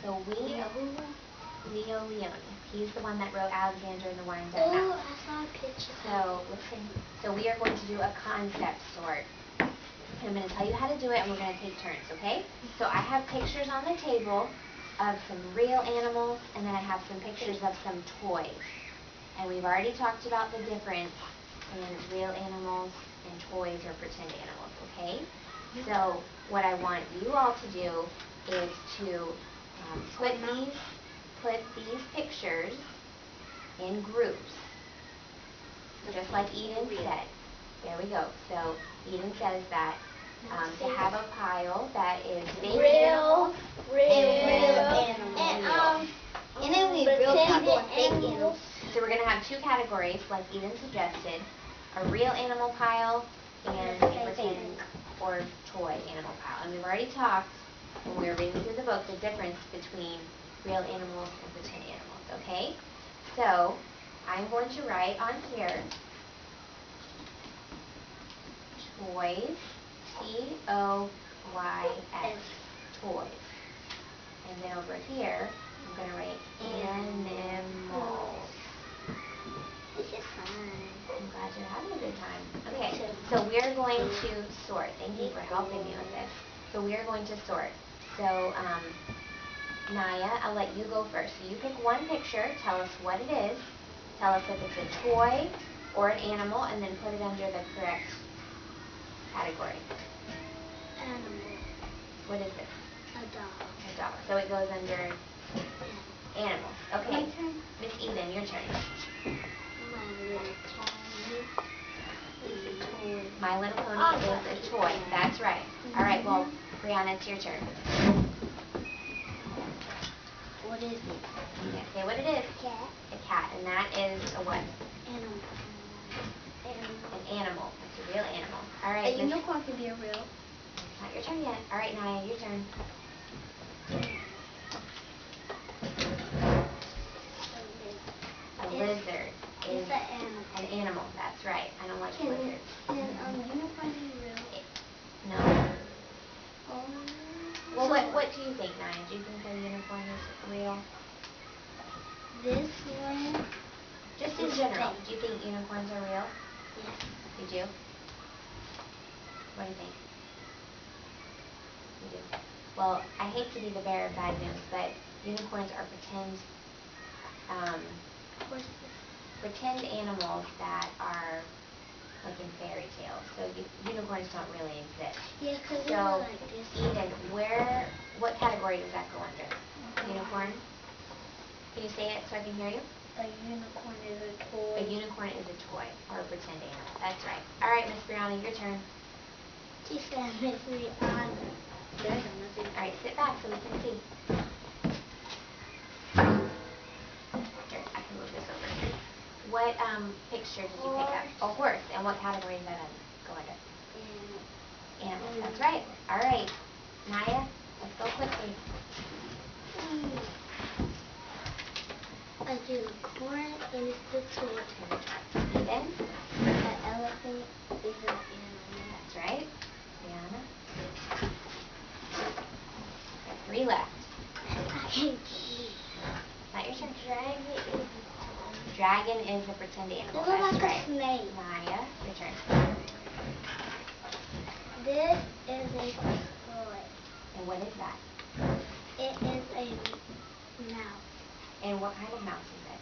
So Leo Leone. He's the one that wrote Alexander and the Wine Mouse. Oh, I saw a picture. So listen. So we are going to do a concept sort. I'm going to tell you how to do it, and we're going to take turns, okay? So I have pictures on the table of some real animals, and then I have some pictures of some toys. And we've already talked about the difference in real animals and toys or pretend animals, okay? So what I want you all to do is to put these pictures in groups, just like Eden said. There we go. So Eden says that to have a pile that is fake animals and then we real cowboy fake animals. So we're going to have two categories, like Eden suggested, a real animal pile and a pretend or toy animal pile. And we've already talked, when we were reading through the book, the difference between real animals and pretend animals, okay? So I'm going to write on here, toys, T-O-Y-S, toys. And then over here, I'm going to write animals. This is fun. I'm glad you're having a good time. Okay, so we're going to sort. Thank you for helping me with this. So we are going to sort. So, Naya, I'll let you go first. So you pick one picture, tell us what it is, tell us if it's a toy or an animal, and then put it under the correct category. Animal. What is it? A dog. A dog. So it goes under animals. Okay. My turn. Miss Eden, your turn. My Little Pony is a toy. My Little Pony is a toy. That's right. All right, well, Brianna, it's your turn. What is it? Yeah, say what it is. Cat. A cat, and that is a what? Animal. An animal. It's a real animal. All right. A unicorn could be a real. It's not your turn yet. All right, Naya, your turn. A lizard is an animal. That's right. I don't like lizards. Can unicorn be real? No. Well, what do you think, Naya? Do you think a unicorn is real? This one. Just in general, do you think unicorns are real? Yes. You do? What do you think? You do. Well, I hate to be the bearer of bad news, but unicorns are pretend animals that are like in fairy tales. So unicorns don't really exist. Yeah, because so, like this. Eden, what category does that go under? Unicorn? Can you say it so I can hear you? A unicorn is a toy. A unicorn is a toy or a pretend animal. That's right. All right, Miss Brianna, your turn. She said Miss Brianna. All right, sit back so we can see. Here, I can move this over. What picture did you pick up? A horse. And what category does that go under? Animals. That's right. All right. Naya, let's go quickly. A unicorn is the toy. Eden? An elephant is an animal. That's right. Brianna? Got 3 left. Not your turn. Dragon is a pretend animal. That's right. A snake. Naya, your turn. This is a toy. And what is that? It is a mouse. And what kind of mouse is it?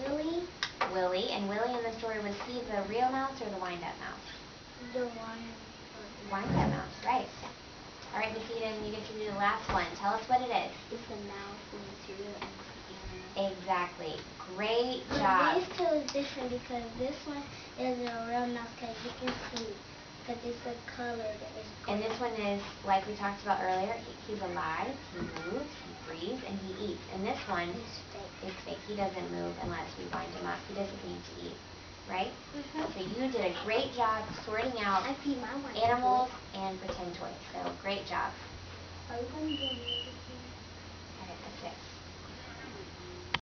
Willie. Willie. And Willie in the story, was he the real mouse or the wind-up mouse? The wind-up mouse, right. All right, Miss Eden, you get to do the last one. Tell us what it is. It's a mouse and it's real and it's an animal. Exactly. Great job. But these two is different because this one is a real mouse because you can see because it's a color that is green. And this one is, like we talked about earlier, he's alive, he moves, he breathes, and he eats. And this one is fake. He doesn't move unless we wind him up. He doesn't need to eat, right? So you did a great job sorting out animals and pretend toys. So great job. Are we going to do